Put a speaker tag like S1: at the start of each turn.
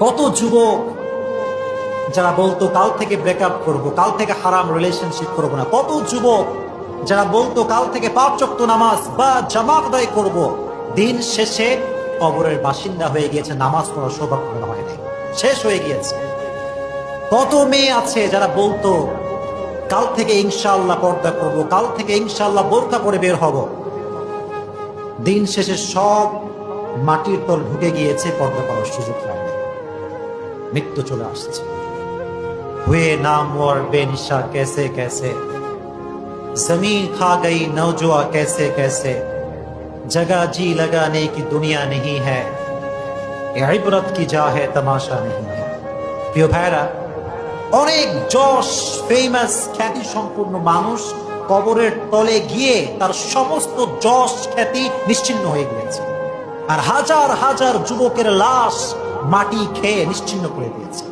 S1: কত যুবক যারা বলতো কাল থেকে ব্রেকআপ করব, কাল থেকে হারাম রিলেশনশিপ করব না, কত যুবক যারা বলতো কাল থেকে ৫ ওয়াক্ত নামাজ বা জামাত আদায় করব, দিন শেষে কবরের বাসিন্দা হয়ে গিয়েছে, নামাজ পড়ার সৌভাগ্য হয় নাই, শেষ হয়ে গিয়েছে। কত মেয়ে আছে যারা বলতো কাল থেকে ইনশাআল্লাহ পর্দা করব, কাল থেকে ইনশাআল্লাহ বোরকা পরে বের হব, দিন শেষে সব মাটির তল ঢুকে গিয়েছে, পর্দা করার সুযোগ হয় নাই, মৃত্যু চলে আসছে। हुए नामवर बेनिशा कैसे कैसे, जमीन खा गई नौजुआ कैसे कैसे, जगह जी लगाने की दुनिया नहीं है, ये इबरत की जा है तमाशा नहीं है। প্রিয় ভাইরা, অনেক যশ ফেমাস খ্যাতি সম্পূর্ণ মানুষ কবরের তলে গিয়ে তার সমস্ত যশ খ্যাতি নিশ্চিহ্ন হয়ে গিয়েছে, আর হাজার হাজার যুবকের লাশ মাটি খেয়ে নিশ্চিহ্ন করে দিয়েছে।